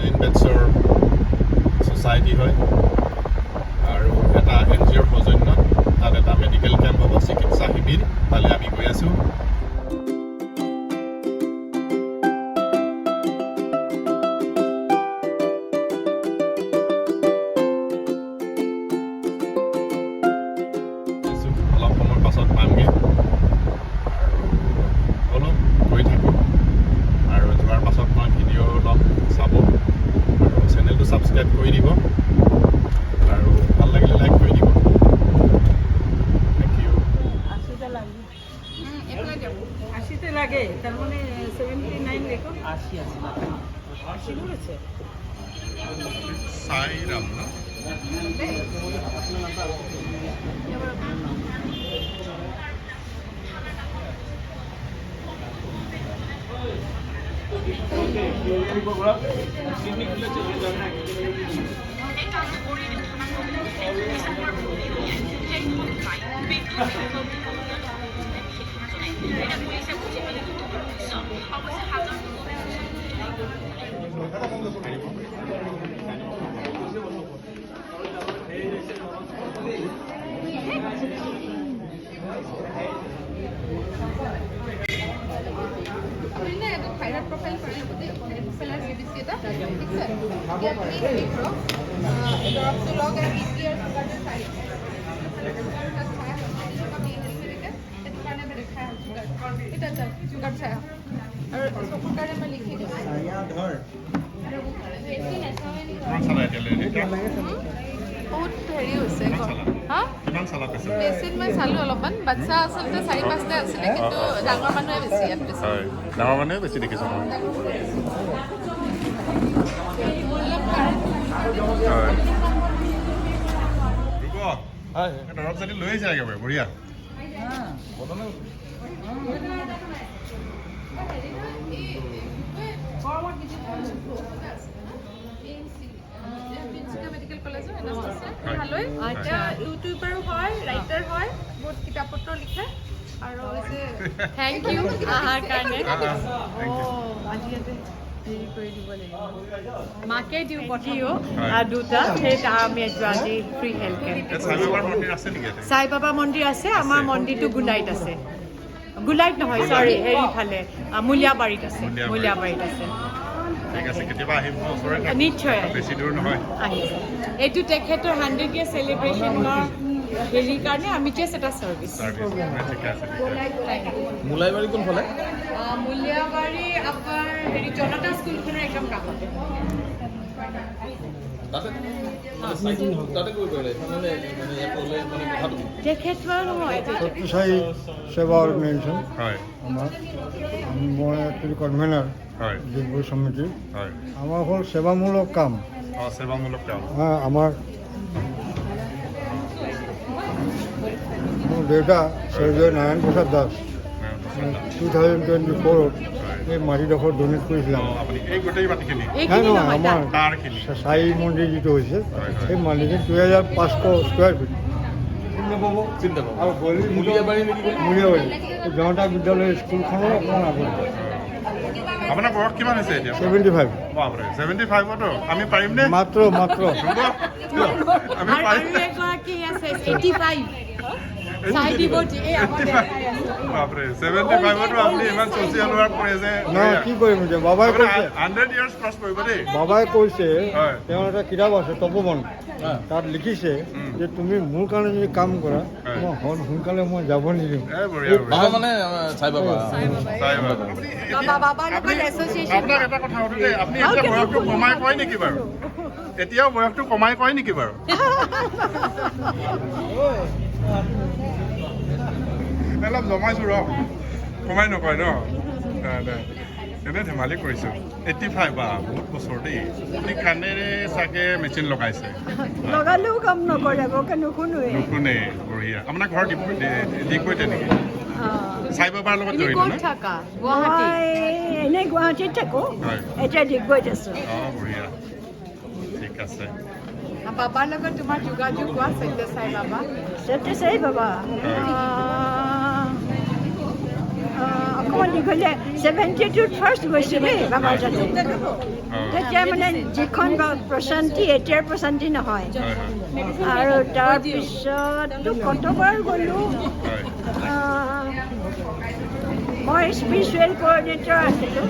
ইনভেঞ্চৰ society হয় আৰু এটা NGOৰ সৌজন্যত তাত এটা মেডিকেল কেম্প হ'ব, চিকিৎসা শিবিৰ। তালৈ আমি গৈ আছোঁ। অলপ সময় পাছত পামগৈ আৰু অলপ গৈ থাকোঁ আৰু যোৱাৰ পাছত মই ভিডিঅ' অলপ চাব আৰু চেনেলটো ছাবস্ক্ৰাইব কৰি দিব আৰু ভাল লাগিলে লাইক কৰি দিব। Thank U. 80 লাগে তার মানে 79 দেখো 80 বলেছে সাইরাম না থাইরয়েড প্রোফাইল করে সেলার সিবিসি এটা ঠিক আছে ये अपनी देखो इधर आप से लॉग एंड ईयर का जो साइड এটা কারণে আমি লেখা আছে এটা সুগার ছায়া আর সুগার কারণে আমি লিখি দেব ছায়া ধর বহুত হেৰি হৈছে হা কিমান চালা কৈছে? বেছিত মই চালো অলপমান বাচ্চা আচলতে 4-5টা আছিলে কিন্তু ডাঙৰ মানুহে বেছি ইয়াত বেছি হয়, ডাঙৰ মানুহে বেছি দেখিছোঁ মই। হয় দৰৱ যদি লৈ আহিছে একেবাৰে বঢ়িয়া। মেডিকেল কলেজৰ এতিয়া ইউটিউবাৰো হয়, ৰাইটাৰ হয়, বহুত কিতাপ পত্ৰ লিখে আৰু থ্যাংক ইউ আহাৰ কাৰণে আজি ইয়াতে হেৰি কৰি দিব লাগিব মাকে দিওঁ পঠিও দুটা সেই আমি আজি ফ্ৰী হেল্থ কেম্প সাইবাবাৰ মন্দিৰ আছে নেকি ইয়াতে? সাই বাবা মন্দিৰ আছে আমাৰ মন্দিৰটো গুলাইত আছে গুলাইত নহয় চৰি হেৰিফালে মূলীয়াবাৰীত আছে মূলীয়াবাৰীত আছে ঠিক আছে, কেতিয়াবা আহিব ওচৰতে। নিশ্চয় বেছি দূৰ নহয়। আহিছে এইটো তেখেতৰ 100 ইয়াৰ চেলিব্ৰেশ্যনৰ হেৰিৰ কাৰণে আমি জাষ্ট এটা চাৰ্ভিচ ঠিক আছে। মুলাইবাৰী কোনফালে? মূলীয়াবাৰী আপোনাৰ হেৰি জনতা স্কুলখনৰ একদম কাষতে তাতে কৰিব পাৰে মানে ইয়াত ওলাই মানে কথাটো তেখেতৰ নহয় সত্যসায়ী সেৱা অৰ্গেনাইজেশ্যন হয় আমাৰ মই একচুৱেলি কনভেনাৰ হয় ডিগবৈ সমিতিৰ। হয় আমাৰ হ'ল সেৱামূলক কাম। সেৱামূলক কাম। আমাৰ মোৰ দেউতা স্বৰ্গীয় নাৰায়ণ প্ৰসাদ দাস 2024ত এই মাটিডোখৰ ডনেট কৰিছিলে। আপুনি এই গোটেই মাটিখিনি নাই নহয় আমাৰ তাৰখিনি সাই মন্দিৰ যিটো হৈছে হয়। সেই মন্দিৰখিনি 2500 স্কুৱাৰ ফিট চিন্তা পাব আৰু গলি মুলিয়াবাৰী নেকি ক'লে? মূলীয়াবাৰী এই জনতা বিদ্যালয় স্কুলখনৰ অকণমান আগত আপোনাৰ বয়স কিমান হৈছে এতিয়া? 75 বাপৰে 75তো আমি পাৰিম নে? মাত্ৰ হ'ব? আমি আৰু পাৰিম নে? এগৰাকী আছে 85 চাই দিব এই আমাৰ দেখাই আছে বাপৰে 75তো আপুনি ইমান ছ'চিয়েল ৱৰ্ক কৰে যে নহয় কি কৰিম এতিয়া বাবাই কৈছে 100 ইয়াৰ্ছ ক্ৰছ কৰিব দেই। বাবাই কৈছে হয়। তেওঁৰ এটা কিতাপ আছে তপোবন তাত লিখিছে যে তুমি মোৰ কাৰণে যদি কাম কৰা মই সোনকালে মই যাব নিদিম। বঢ়িয়া বাবা মানে চাই বাবা বাবাৰ লগত এছ'চিয়েশ্যন আপোনাক এটা কথা সুধো দেই, আপুনি এতিয়া বয়সটো কমাই কয় নেকি বাৰু? এতিয়াও বয়সটো কমাই কয় নেকি বাৰু? অলপ জমাইছোঁ ৰ, কমাই নকয় ন? এনে ধেমালি কৰিছোঁ। 85 বা বহুত বছৰ দেই। আপুনি কাণেৰে চাগে মেচিন লগাইছে? লগালেও কাম নকৰে বকে নুশুনোৱে নুশুনে। বঢ়িয়া। আপোনাৰ ঘৰ ডিগবৈতে নেকি? সাই বাবাৰ লগত জড়িত ক'ত ন? থাকা গুৱাহাটী এনেই গুৱাহাটীত থাকোঁ হয়। এতিয়া ডিগবৈত আছোঁ বঢ়িয়া। ঠিক আছে। বাবাৰ লগত তোমাৰ যোগাযোগ হোৱা সত্য সাই বাবা সত্যসায়ী বাবা অকণমান দীঘলীয়া 72ত ফাৰ্ষ্ট গৈছোঁ দেই বাবাৰ তাতে তেতিয়া মানে যিখন প্ৰশান্তি এতিয়াৰ প্ৰশান্তি নহয় হয় হয় আৰু তাৰপিছততো কতবাৰ গ'লোঁ হয় মই স্পিৰিচুৱেল কোঅৰ্ডিনেটৰ আছিলোঁ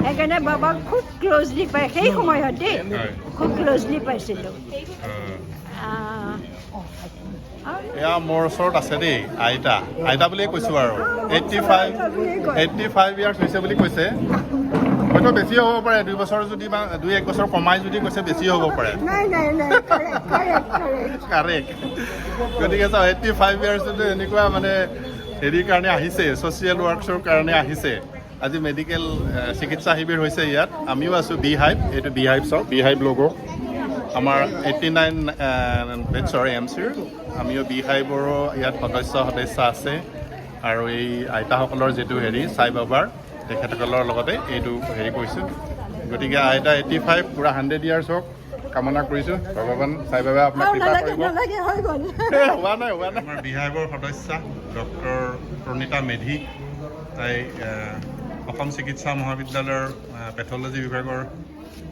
সেইকাৰণে বাবাক খুব ক্ল'জলি পাই সেই সময়ত দেই হয় খুব ক্ল'জলি পাইছিলোঁ এয়া মোৰ ওচৰত আছে দেই আইতা বুলিয়ে কৈছোঁ আৰু 85 ইয়াৰ্ছ হৈছে বুলি কৈছে হয়তো বেছি হ'ব পাৰে 2 বছৰ যদি বা 2-1 বছৰ কমাই যদি কৈছে বেছি হ'ব পাৰে নাই কাৰেক্ট গতিকে চাওঁ 85 ইয়াৰ্ছতো এনেকুৱা মানে হেৰিৰ কাৰণে আহিছে ছ'চিয়েল ৱৰ্কছৰ কাৰণে আহিছে আজি মেডিকেল চিকিৎসা শিবিৰ হৈছে ইয়াত আমিও আছোঁ বি হাইভ এইটো বি হাইভ চাওক বি হাইভ লোগো আমাৰ 89 বেটছৰ এম চিৰ আমিও বি হাইভৰো ইয়াত সদস্য আছে আৰু এই আইতাসকলৰ যিটো হেৰি সাই বাবাৰ তেখেতসকলৰ লগতে এইটো হেৰি কৰিছোঁ গতিকে আইতা 85 পূৰা 100 ইয়াৰ্ছ হওক কামনা কৰিছোঁ ভগৱান সাই বাবাই আপোনাক কৃপা কৰিব হৈ গ'ল হোৱা নাই আমাৰ বি হাইভৰ সদস্য ডক্টৰ প্ৰণীতা মেধি তাই অসম চিকিৎসা মহাবিদ্যালয়ৰ পেথলজি বিভাগৰ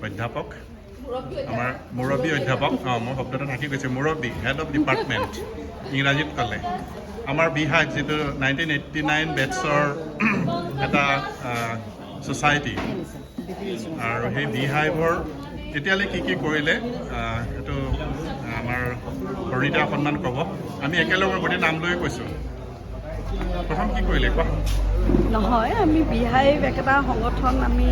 অধ্যাপক আমাৰ মুৰব্বী অধ্যাপক মোৰ শব্দটো থাকি গৈছে মুৰব্বী হেড অফ ডিপাৰ্টমেণ্ট ইংৰাজীত ক'লে আমাৰ বি হাইভ যিটো 1989 বেটছৰ এটা ছ'চাইটি আৰু সেই বি হাইভৰ এতিয়ালৈ কি কৰিলে সেইটো আমাৰ প্ৰণীতা অকণমান ক'ব আমি একেলগে গোটেই নাম লৈ কৈছোঁ প্ৰথম কি কৰিলে কোৱা নহয় আমি বিহাইভ একেটা সংগঠন আমি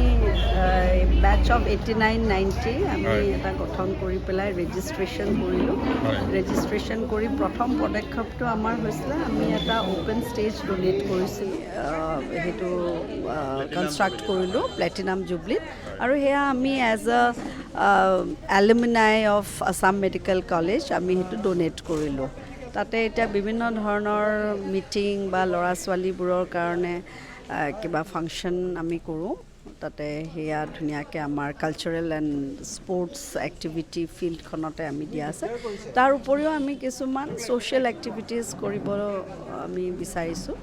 বেটছ অফ 89-90 আমি এটা গঠন কৰি পেলাই ৰেজিষ্ট্ৰেশ্যন কৰিলোঁ ৰেজিষ্ট্ৰেশ্যন কৰি প্ৰথম পদক্ষেপটো আমাৰ হৈছিলে আমি এটা অ'পেন ষ্টেজ ডনেট কৰিছিলোঁ সেইটো কনষ্ট্ৰাক্ট কৰিলোঁ প্লেটিনাম জুবলিত আৰু সেয়া আমি as a alumni of Assam medical college আমি সেইটো ডনেট কৰিলোঁ তাতে এতিয়া বিভিন্ন ধৰণৰ মিটিং বা ল'ৰা ছোৱালীবোৰৰ কাৰণে কিবা ফাংচন আমি কৰোঁ তাতে সেয়া ধুনীয়াকৈ আমাৰ কালচাৰেল এণ্ড স্পৰ্টছ এক্টিভিটি ফিল্ডখনতে আমি দিয়া আছে তাৰ উপৰিও আমি কিছুমান ছ'চিয়েল এক্টিভিটিজ কৰিব আমি বিচাৰিছোঁ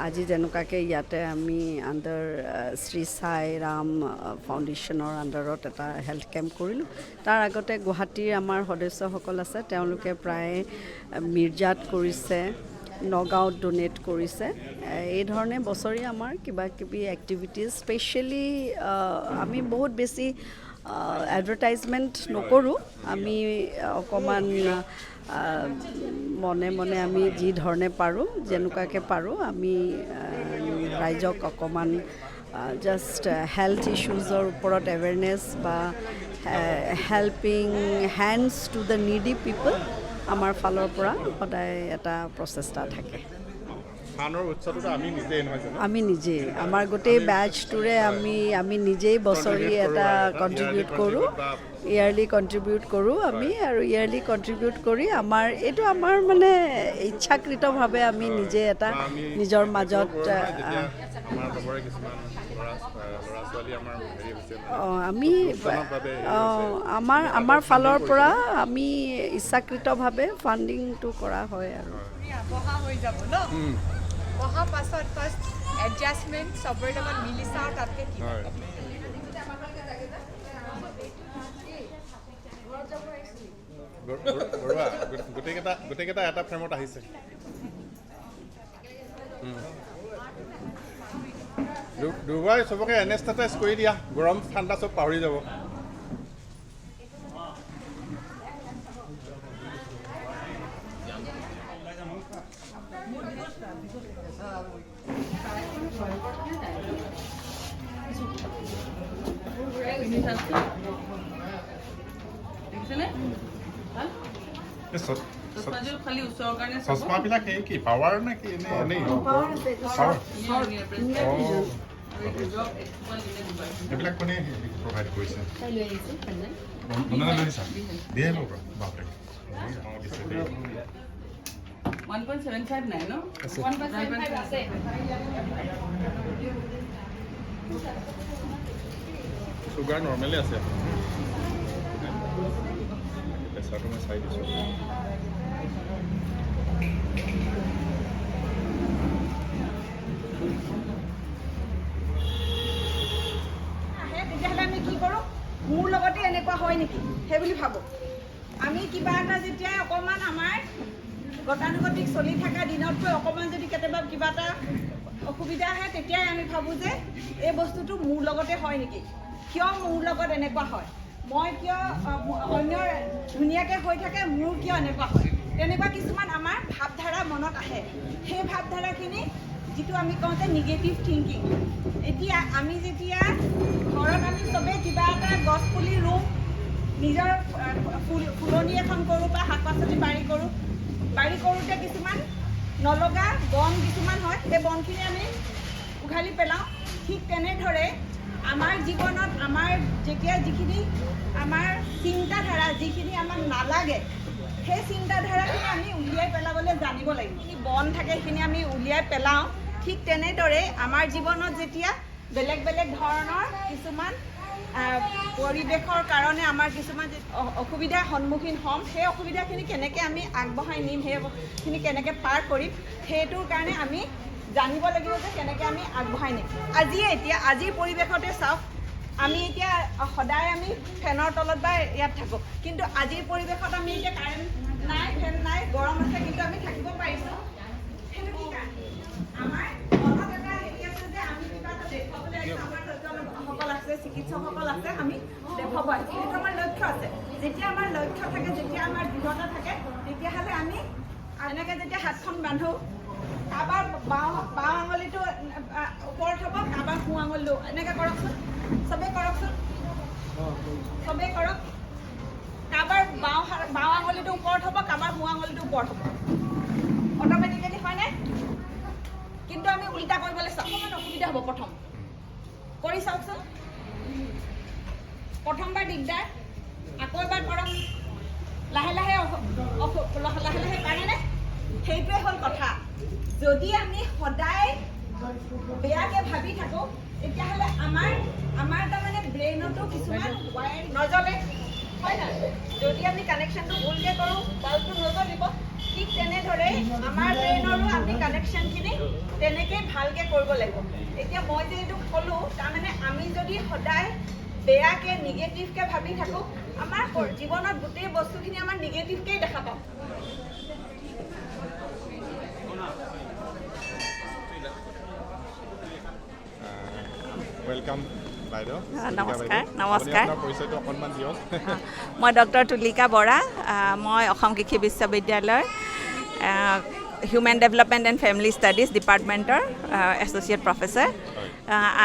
আজি যেনেকুৱাকৈ ইয়াতে আমি আণ্ডাৰ শ্ৰী সাই ৰাম ফাউণ্ডেশ্যনৰ আণ্ডাৰত এটা হেল্থ কেম্প কৰিলোঁ তাৰ আগতে গুৱাহাটীৰ আমাৰ সদস্যসকল আছে তেওঁলোকে প্ৰায় মিৰ্জাত কৰিছে নগাঁৱত ডনেট কৰিছে এই ধৰণে বছৰি আমাৰ কিবা কিবি এক্টিভিটিজ স্পেচিয়েলি আমি বহুত বেছি এডভাৰটাইজমেণ্ট নকৰোঁ আমি অকণমান মনে মনে আমি যি ধৰণে পাৰোঁ যেনেকুৱাকৈ পাৰোঁ আমি ৰাইজক অকণমান জাষ্ট হেল্থ ইছ্যুজৰ ওপৰত এৱেৰনেছ বা helping hands to the needy people আমাৰ ফালৰ পৰা সদায় এটা প্ৰচেষ্টা থাকে আমি নিজেই আমাৰ গোটেই বেটছটোৰে আমি নিজেই বছৰি এটা কণ্ট্ৰিবিউট কৰোঁ ইয়াৰলি কণ্ট্ৰিবিউট কৰোঁ আমি আৰু ইয়াৰলি কণ্ট্ৰিবিউট কৰি আমাৰ এইটো আমাৰ মানে ইচ্ছাকৃতভাৱে আমি নিজে এটা নিজৰ মাজত আমি আমাৰ ফালৰ পৰা আমি ইচ্ছাকৃতভাৱে ফাণ্ডিংটো কৰা হয় আৰু বহা হৈ যাব ন বহা পাছত ফাৰ্ষ্ট এডজাষ্টমেণ্ট চবৰে লগত মিলি চাওঁ তাতকৈ কি গোটেইকেইটা এটা ফ্ৰেমত আহিছে দুবাৰ চবকে এনেষ্টেটাইজ কৰি দিয়া গৰম ঠাণ্ডা চব পাহৰি যাব চশমাবিলাক সেই কি পাৱাৰ নে কি এনেই এইবিলাক কোনে প্ৰভাইড কৰিছে বাপৰে 1.75 নাই ন 1.75 আছে চুগাৰ নৰ্মেলি আছে প্ৰেছাৰটো মই চাই দিছোঁ মোৰ লগতে এনেকুৱা হয় নেকি সেই বুলি ভাবোঁ। আমি কিবা এটা যেতিয়া অকণমান আমাৰ গতানুগতিক চলি থকা দিনতকৈ অকণমান যদি কেতিয়াবা কিবা এটা অসুবিধা আহে তেতিয়াই আমি ভাবোঁ যে এই বস্তুটো মোৰ লগতে হয় নেকি, কিয় মোৰ লগত এনেকুৱা হয়, মই কিয় অন্যৰ ধুনীয়াকৈ হৈ থাকে মোৰ কিয় এনেকুৱা হয়, তেনেকুৱা কিছুমান আমাৰ ভাৱধাৰা মনত আহে। সেই ভাৱধাৰাখিনি যিটো আমি কওঁ যে নিগেটিভ থিংকিং। এতিয়া আমি যেতিয়া ঘৰত আমি চবেই কিবা এটা গছ পুলি ৰুওঁ, নিজৰ ফুলনি এখন কৰোঁ বা শাক পাচলি বাৰী কৰোঁতে কিছুমান নলগা বন কিছুমান হয়, সেই বনখিনি আমি উঘালি পেলাওঁ। ঠিক তেনেদৰে আমাৰ জীৱনত আমাৰ যেতিয়া যিখিনি আমাৰ চিন্তাধাৰা যিখিনি আমাক নালাগে সেই চিন্তাধাৰাখিনি আমি উলিয়াই পেলাবলৈ জানিব লাগিব। যিখিনি বন থাকে সেইখিনি আমি উলিয়াই পেলাওঁ। ঠিক তেনেদৰে আমাৰ জীৱনত যেতিয়া বেলেগ বেলেগ ধৰণৰ কিছুমান পৰিৱেশৰ কাৰণে আমাৰ কিছুমান অসুবিধাৰ সন্মুখীন হ'ম, সেই অসুবিধাখিনি কেনেকৈ আমি আগবঢ়াই নিম, সেইখিনি কেনেকৈ পাৰ কৰিম, সেইটোৰ কাৰণে আমি জানিব লাগিব যে কেনেকৈ আমি আগবঢ়াই নিম। আজিৰ পৰিৱেশতে চাওক, আমি এতিয়া সদায় আমি ফেনৰ তলত বা ইয়াত থাকোঁ, কিন্তু আজিৰ পৰিৱেশত আমি এতিয়া কাৰেণ্ট নাই, ফেন নাই, গৰম আছে, কিন্তু আমি থাকিব পাৰিছোঁ। সেইটো কি কাৰণে? আমাৰ মনত এটা হেৰি আছে যে আমি কিবা এটা দেখুৱাবলৈ আহিছোঁ, আমাৰ সকল আছে, চিকিৎসকসকল আছে, আমি দেখুৱাব আহিছোঁ, সেইটো আমাৰ লক্ষ্য আছে। যেতিয়া আমাৰ লক্ষ্য থাকে, যেতিয়া আমাৰ দৃঢ়তা থাকে, তেতিয়াহ'লে আমি এনেকৈ যেতিয়া হাতখন বান্ধো, কাৰোবাৰ বাওঁ আঙুলিটো ওপৰত হ'ব, কাৰোবাৰ সোঁ আঙুলিটো এনেকৈ কৰকচোন, চবেই কৰকচোন, চবেই কৰক। কাৰোবাৰ বাওঁ আঙুলিটো ওপৰত হ'ব, কাৰোবাৰ সোঁ আঙুলিটো ওপৰত হ'ব, অট'মেটিকেলি হয়নে? কিন্তু আমি উল্টা কৰিবলৈ চাওঁ, অকণমান অসুবিধা হ'ব। প্ৰথম কৰি চাওকচোন, প্ৰথমবাৰ দিগদাৰ, আকৌ এবাৰ কৰক, লাহে লাহে পাৰেনে? সেইটোৱে হ'ল কথা। যদি আমি সদায় বেয়াকৈ ভাবি থাকোঁ, তেতিয়াহ'লে আমাৰ তাৰমানে ব্ৰেইনতো কিছুমান ৱায়াৰ নজ্বলে, হয় নাই? যদি আমি কানেকশ্যনটো ভুলকৈ কৰোঁ, বাল্বটো নজ্বলিব। ঠিক তেনেদৰে আমাৰ ব্ৰেইনৰো আমি কানেকশ্যনখিনি তেনেকৈয়ে ভালকৈ কৰিব লাগিব। এতিয়া মই যে এইটো ক'লোঁ, তাৰমানে আমি যদি সদায় বেয়াকৈ নিগেটিভকৈ ভাবি থাকোঁ, আমাৰ জীৱনত গোটেই বস্তুখিনি আমাৰ নিগেটিভকেই দেখা পাওঁ। ৱেলকাম বাইদেউ। নমস্কাৰ। পৰিচয়টো অকণমান দিয়ক। মই ডক্টৰ তুলিকা বৰা, মই অসম কৃষি বিশ্ববিদ্যালয়ৰ human development and family studies ডিপাৰ্টমেণ্টৰ এছ'চিয়েট প্ৰফেচাৰ।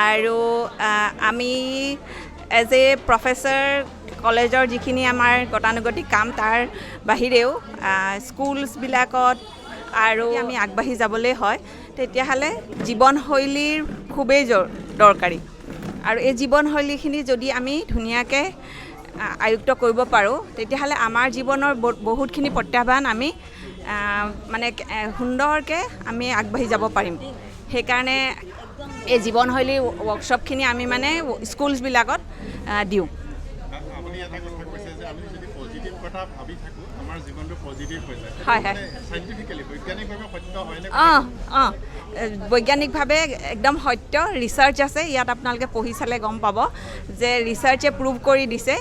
আৰু আমি এজ এ প্ৰফেচাৰ কলেজৰ যিখিনি আমাৰ গতানুগতিক কাম, তাৰ বাহিৰেও স্কুলছবিলাকত আৰু আমি আগবাঢ়ি যাবলৈ হয়, তেতিয়াহ'লে জীৱনশৈলীৰ খুবেই দৰকাৰী। আৰু এই জীৱনশৈলীখিনি যদি আমি ধুনীয়াকৈ আয়ুক্ত কৰিব পাৰোঁ, তেতিয়াহ'লে আমাৰ জীৱনৰ বহুতখিনি প্ৰত্যাহ্বান আমি মানে সুন্দৰকৈ আমি আগবাঢ়ি যাব পাৰিম। সেইকাৰণে এই জীৱনশৈলীৰ ৱৰ্কশ্বপখিনি আমি মানে স্কুলছবিলাকত দিওঁ। আপুনি এটা কথা কৈছে যে আমি যদি পজিটিভ কথা ভাবি থাকোঁ, আমাৰ জীৱনটো পজিটিভ হৈ যায়। হয় হয়, চাইণ্টিফিকেলি বৈজ্ঞানিকভাৱে সত্য হয়নে? বৈজ্ঞানিকভাৱে একদম সত্য, ৰিচাৰ্চ আছে ইয়াত, আপোনালোকে পঢ়ি চালে গম পাব যে ৰিচাৰ্চে প্ৰুভ কৰি দিছে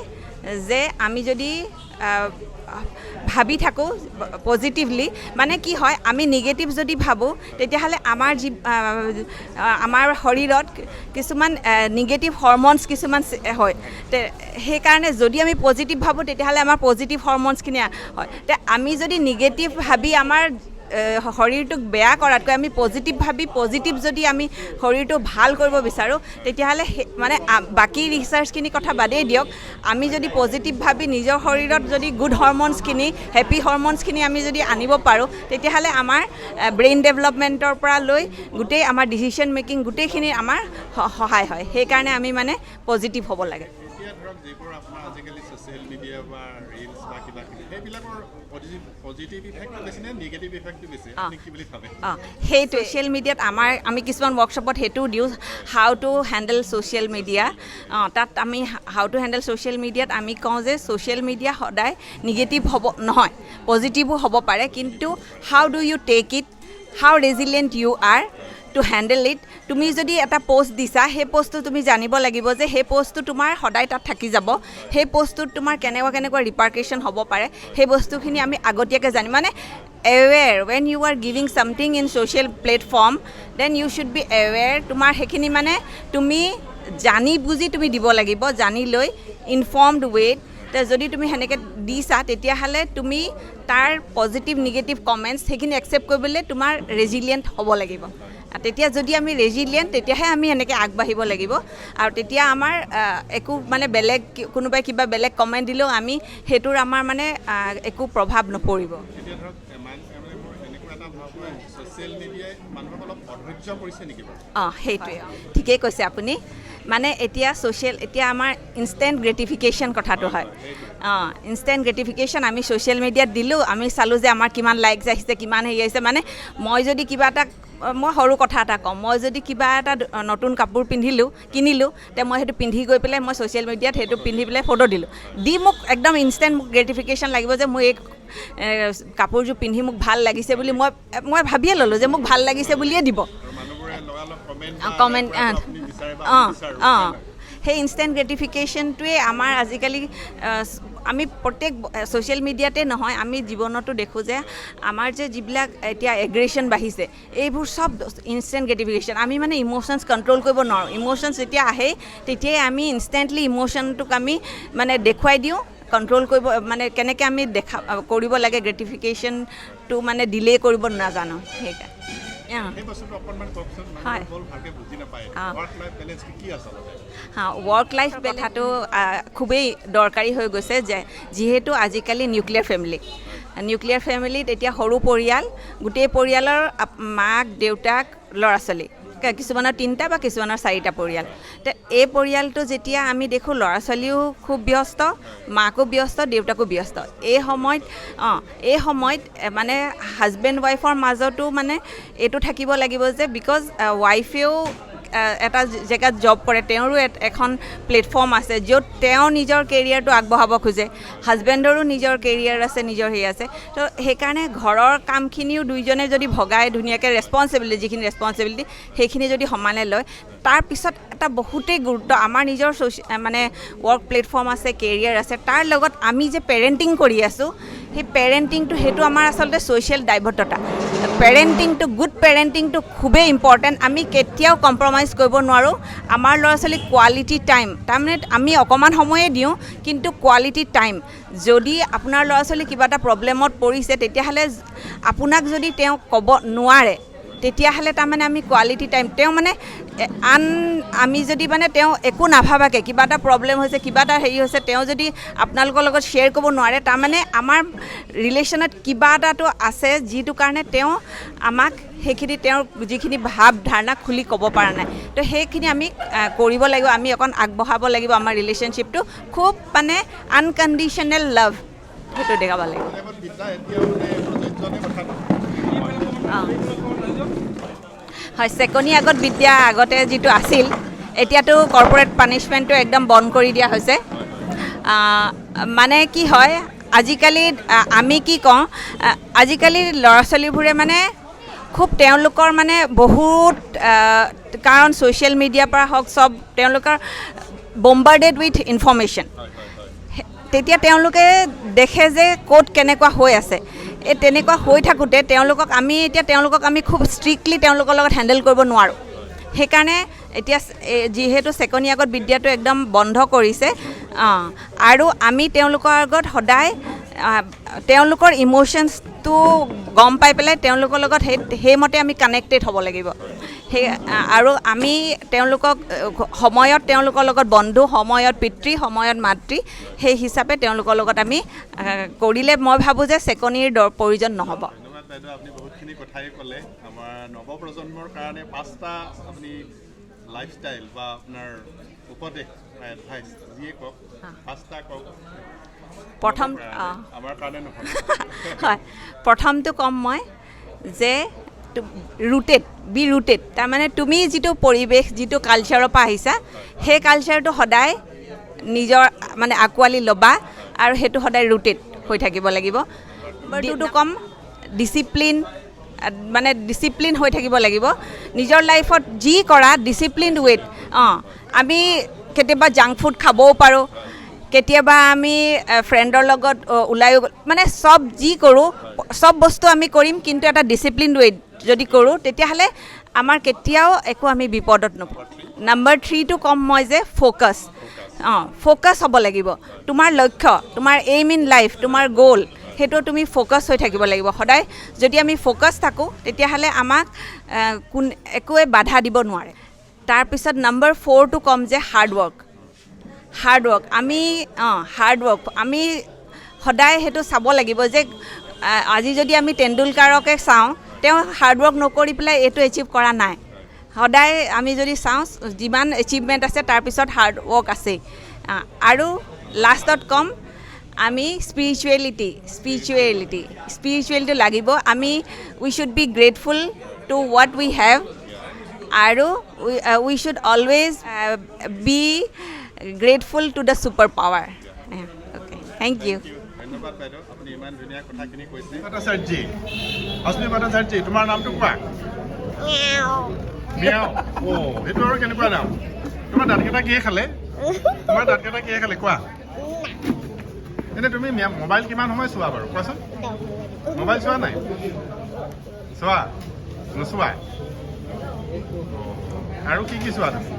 যে আমি যদি ভাবি থাকোঁ পজিটিভলি, মানে কি হয়, আমি নিগেটিভ যদি ভাবোঁ, তেতিয়াহ'লে আমাৰ শৰীৰত কিছুমান নিগেটিভ হৰম'নছ কিছুমান হয়। সেইকাৰণে যদি আমি পজিটিভ ভাবোঁ, তেতিয়াহ'লে আমাৰ পজিটিভ হৰম'নছখিনি হয়। আমি যদি নিগেটিভ ভাবি আমাৰ শৰীৰটোক বেয়া কৰাতকৈ আমি পজিটিভ ভাবি পজিটিভ যদি আমি শৰীৰটো ভাল কৰিব বিচাৰোঁ, তেতিয়াহ'লে মানে বাকী ৰিচাৰ্চখিনি কথা বাদেই দিয়ক, আমি যদি পজিটিভ ভাবি নিজৰ শৰীৰত যদি গুড হৰম'নছখিনি, হেপী হৰম'নছখিনি আমি যদি আনিব পাৰোঁ, তেতিয়াহ'লে আমাৰ ব্ৰেইন ডেভেলপমেণ্টৰ পৰা লৈ গোটেই আমাৰ ডিচিশ্যন মেকিং গোটেইখিনি আমাৰ সহায় হয়। সেইকাৰণে আমি মানে পজিটিভ হ'ব লাগে। এতিয়া ধৰক যিবোৰ আপোনাৰ আজিকালি ছ'চিয়েল মিডিয়া বা ৰিলছ বা কিবা কিবি, সেইবিলাকৰ পজিটিভ ইফেক্টটো বেছি নে নিগেটিভ ইফেক্টটো বেছি, আপুনি কি বুলি ভাবে? সেইটো ছ'চিয়েল মিডিয়াত আমি কিছুমান ৱৰ্কশ্বপত সেইটোও দিওঁ, how to handle social media. তাত আমি হাউ টু হেণ্ডেল ছ'চিয়েল মিডিয়াত আমি কওঁ যে ছ'চিয়েল মিডিয়া সদায় নিগেটিভ হ'ব নহয়, পজিটিভো হ'ব পাৰে, কিন্তু how do you take it, how resilient you are to handle it তুমি যদি এটা পোষ্ট দিছা সেই পোষ্টটো তুমি জানিব লাগিব যে সেই পোষ্টটো তোমাৰ সদায় তাত থাকি যাব সেই পোষ্টটোত তোমাৰ কেনেকুৱা ৰিপাৰ্কেশ্যন হ'ব পাৰে সেই বস্তুখিনি আমি আগতীয়াকৈ জানিম মানে aware when you are giving something in social platform then you should be aware তোমাৰ সেইখিনি মানে তুমি জানি বুজি তুমি দিব লাগিব জানি লৈ ইনফৰ্মড ৱেত যদি তুমি সেনেকৈ দিছা তেতিয়াহ'লে তুমি তাৰ পজিটিভ নিগেটিভ কমেণ্টছ সেইখিনি একচেপ্ট কৰিবলৈ তোমাৰ ৰেজিলিয়েণ্ট হ'ব লাগিব তেতিয়া যদি আমি ৰেজিলিয়েণ্ট তেতিয়াহে আমি এনেকৈ আগবাঢ়িব লাগিব আৰু তেতিয়া আমাৰ একো মানে বেলেগ কোনোবাই কিবা বেলেগ কমেণ্ট দিলেও আমি সেইটোৰ আমাৰ মানে একো প্ৰভাৱ নপৰিব সেইটোৱে ঠিকেই কৈছে আপুনি মানে এতিয়া আমাৰ ইনষ্টেণ্ট গ্ৰেটিফিকেশ্যন কথাটো হয় ইনষ্টেণ্ট গ্ৰেটিফিকেশ্যন আমি ছ'চিয়েল মিডিয়াত দিলোঁ আমি চালোঁ যে আমাৰ কিমান লাইকছ আহিছে কিমান হেৰি আহিছে মানে মই যদি কিবা এটা মই সৰু কথা এটা ক'ম মই যদি কিবা এটা নতুন কাপোৰ কিনিলোঁ তে মই সেইটো পিন্ধি গৈ পেলাই মই ছ'চিয়েল মিডিয়াত সেইটো পিন্ধি পেলাই ফটো দিলোঁ দি মোক একদম ইনষ্টেণ্ট মোক গ্ৰেটিফিকেশ্যন লাগিব যে মোৰ এই কাপোৰযোৰ পিন্ধি মোক ভাল লাগিছে বুলি মই ভাবিয়ে ল'লোঁ যে মোক ভাল লাগিছে বুলিয়ে দিব কমেণ্ট সেই ইনষ্টেণ্ট গ্ৰেটিফিকেশ্যনটোৱে আমাৰ আজিকালি আমি প্ৰত্যেক ছ'চিয়েল মিডিয়াতে নহয় আমি জীৱনতো দেখোঁ যে আমাৰ যে যিবিলাক এতিয়া এগ্ৰেশ্যন বাঢ়িছে এইবোৰ চব ইনষ্টেণ্ট গ্ৰেটিফিকেশ্যন আমি মানে ইম'শ্যনছ কণ্ট্ৰল কৰিব নোৱাৰোঁ ইম'শ্যনছ যেতিয়া আহে তেতিয়াই আমি ইনষ্টেণ্টলি ইম'শ্যনটোক আমি মানে দেখুৱাই দিওঁ কণ্ট্ৰল কৰিব মানে কেনেকৈ আমি কৰিব লাগে গ্ৰেটিফিকেশ্যনটো মানে ডিলে কৰিব নাজানো সেইকাৰণে ৱৰ্ক লাইফ কথাটো খুবেই দৰকাৰী হৈ গৈছে যে যিহেতু আজিকালি নিউক্লিয়াৰ ফেমিলিত এতিয়া সৰু পৰিয়াল গোটেই পৰিয়ালৰ মাক দেউতাক ল'ৰা ছোৱালী কিছুমানৰ 3টা বা কিছুমানৰ 4টা পৰিয়াল তো এই পৰিয়ালটো যেতিয়া আমি দেখোঁ ল'ৰা ছোৱালীও খুব ব্যস্ত মাকো ব্যস্ত দেউতাকো ব্যস্ত এই সময়ত মানে হাজবেণ্ড ৱাইফৰ মাজতো মানে এইটো থাকিব লাগিব যে বিকজ ৱাইফেও এটা জেগাত জব কৰে তেওঁৰো এখন প্লেটফৰ্ম আছে য'ত তেওঁ নিজৰ কেৰিয়াৰটো আগবঢ়াব খোজে হাজবেণ্ডৰো নিজৰ কেৰিয়াৰ আছে নিজৰ হেৰি আছে তো সেইকাৰণে ঘৰৰ কামখিনিও দুইজনে যদি ভগাই ধুনীয়াকৈ যিখিনি ৰেছপনচিবিলিটি সেইখিনি যদি সমানে লয় তাৰপিছত এটা বহুতেই গুৰুত্ব আমাৰ নিজৰ মানে ৱৰ্ক প্লেটফৰ্ম আছে কেৰিয়াৰ আছে তাৰ লগত আমি যে পেৰেণ্টিং কৰি আছোঁ সেই পেৰেণ্টিংটো সেইটো আমাৰ আচলতে ছ'চিয়েল দায়বদ্ধতা পেৰেণ্টিংটো গুড পেৰেণ্টিংটো খুবেই ইম্পৰ্টেণ্ট আমি কেতিয়াও কম্প্ৰমাইজ কৰিব নোৱাৰোঁ আমাৰ ল'ৰা ছোৱালীক কোৱালিটি টাইম তাৰমানে আমি অকণমান সময়ে দিওঁ কিন্তু কোৱালিটি টাইম যদি আপোনাৰ ল'ৰা ছোৱালী কিবা এটা প্ৰব্লেমত পৰিছে তেতিয়াহ'লে আপোনাক যদি তেওঁ ক'ব নোৱাৰে তেতিয়াহ'লে তাৰমানে আমি কোৱালিটি টাইম তেওঁ মানে আমি যদি মানে তেওঁ একো নাভাবাকৈ কিবা এটা প্ৰব্লেম হৈছে কিবা এটা হেৰি হৈছে তেওঁ যদি আপোনালোকৰ লগত শ্বেয়াৰ কৰিব নোৱাৰে তাৰমানে আমাৰ ৰিলেশ্যনত কিবা এটাতো আছে যিটো কাৰণে তেওঁ আমাক সেইখিনি তেওঁৰ যিখিনি ভাৱ ধাৰণা খুলি ক'ব পৰা নাই তো সেইখিনি আমি কৰিব লাগিব আমি অকণ আগবঢ়াব লাগিব আমাৰ ৰিলেশ্যনশ্বিপটো খুব মানে আনকণ্ডিশ্যনেল লাভ সেইটো দেখাব লাগিব হয় চেকনি আগত বিদ্যা আগতে যিটো আছিল এতিয়াতো কৰ্পৰেট পানিছমেণ্টটো একদম বন্ধ কৰি দিয়া হৈছে মানে কি হয় আজিকালি আমি কি কওঁ আজিকালি ল'ৰা ছোৱালীবোৰে মানে খুব তেওঁলোকৰ মানে বহুত কাৰণ ছ'চিয়েল মিডিয়াৰ পৰা হওক চব তেওঁলোকৰ বম্বাৰ্ডেড উইথ ইনফৰ্মেশ্যন তেতিয়া তেওঁলোকে দেখে যে ক'ত কেনেকুৱা হৈ আছে এই তেনেকুৱা হৈ থাকোঁতে তেওঁলোকক আমি খুব ষ্ট্ৰিক্টলি তেওঁলোকৰ লগত হেণ্ডেল কৰিব নোৱাৰোঁ সেইকাৰণে এতিয়া যিহেতু চেকনি আগত বিদ্যাটো একদম বন্ধ কৰিছে আৰু আমি তেওঁলোকৰ আগত সদায় তেওঁলোকৰ ইম'শ্যনছটো গম পাই পেলাই তেওঁলোকৰ লগত সেইমতে আমি কানেক্টেড হ'ব লাগিব আৰু আমি তেওঁলোকক সময়ত তেওঁলোকৰ লগত বন্ধু সময়ত পিতৃ সময়ত মাতৃ সেই হিচাপে তেওঁলোকৰ লগত আমি কৰিলে মই ভাবোঁ যে চেকনিৰ প্ৰয়োজন নহ'ব বাইদেউ আপুনি বহুতখিনি কথাই ক'লে আমাৰ নৱপ্ৰজন্মৰ কাৰণে 5টা আপুনি লাইফষ্টাইল বা আপোনাৰ উপদেশ এডভাইচ যিয়ে কওক 5টা কওক প্ৰথম আমাৰ কাৰণে নহয় হয় প্ৰথমটো ক'ম মই যে বি ৰুটেড তাৰমানে তুমি যিটো পৰিৱেশ যিটো কালচাৰৰ পৰা আহিছা সেই কালচাৰটো সদায় নিজৰ মানে আঁকোৱালি ল'বা আৰু সেইটো সদায় ৰুটেড হৈ থাকিব লাগিব দুটো ক'ম ডিচিপ্লিন মানে ডিচিপ্লিন হৈ থাকিব লাগিব নিজৰ লাইফত যি কৰা ডিচিপ্লিন ৱেত আমি কেতিয়াবা জাংক ফুড খাবও পাৰোঁ কেতিয়াবা আমি ফ্ৰেণ্ডৰ লগত ওলায়ো মানে চব যি কৰোঁ চব বস্তু আমি কৰিম কিন্তু এটা ডিচিপ্লিন ৱেত যদি কৰোঁ তেতিয়াহ'লে আমাৰ কেতিয়াও একো আমি বিপদত নপৰোঁ নম্বৰ 3টো ক'ম মই যে ফ'কাছ ফ'কাছ হ'ব লাগিব তোমাৰ লক্ষ্য তোমাৰ এইম ইন লাইফ তোমাৰ গ'ল সেইটো তুমি ফ'কাছ হৈ থাকিব লাগিব সদায় যদি আমি ফ'কাছ থাকোঁ তেতিয়াহ'লে আমাক একোৱে বাধা দিব নোৱাৰে তাৰপিছত নম্বৰ 4টো ক'ম যে হাৰ্ডৱৰ্ক আমি সদায় সেইটো চাব লাগিব যে আজি যদি আমি তেণ্ডুলকাৰকে চাওঁ তেওঁ হাৰ্ডৱৰ্ক নকৰি পেলাই এইটো এচিভ কৰা নাই সদায় আমি যদি চাওঁ যিমান এচিভমেণ্ট আছে তাৰপিছত হাৰ্ডৱৰ্ক আছে আৰু লাষ্টত ক'ম আমি স্পিৰিচুৱেলিটি লাগিব আমি we should be grateful to what we have আৰু we should always be grateful to the super power okay thank you ধন্যবাদ বাইদেউ আপুনি ইমান ধুনীয়া কথাখিনি কৈছে ভট্টাচাৰ্যী অশ্মি ভট্টাচাৰ্যী তোমাৰ নামটো কোৱা মিয়াও সেইটো আৰু কেনেকুৱা নাম তোমাৰ দাঁতকেইটা কিহে খালে কোৱা এনে তুমি মোবাইল কিমান সময় চোৱা বাৰু কোৱাচোন মোবাইল চোৱা নাই চোৱা নোচোৱা আৰু কি চোৱা তুমি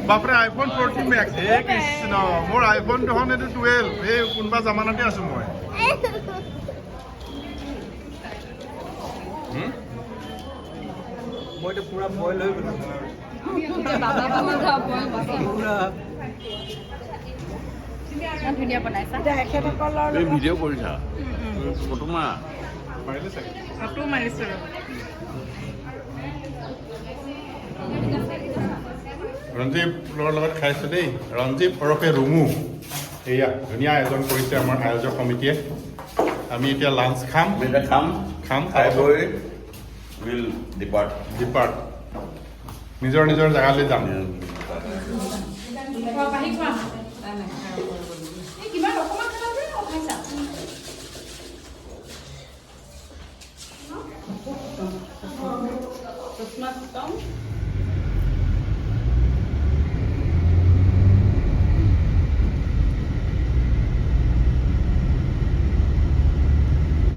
বাপৰে iPhone 14 Max হে কৃষ্ণ মোৰ iPhone দেখোন এইটো 12 এই কোনোবা জামানতে আছো মই মইতো পুৰা বইল হৈ গ'লো ধুনীয়া বনাইছা এই ভিডিঅ' কৰিছা ফটো মাৰা পাৰিলে চাগে ফটো মাৰিছোঁ ৰঞ্জীৱৰ লগত খাইছোঁ দেই ৰঞ্জীৱ ওৰফে ৰুমু এয়া ধুনীয়া আয়োজন কৰিছে আমাৰ আয়োজক সমিতিয়ে আমি এতিয়া লাঞ্চ খাম খাই বৈ উইল ডিপাৰ্ট নিজৰ জেগালৈ যাম বাঢ়ি খোৱা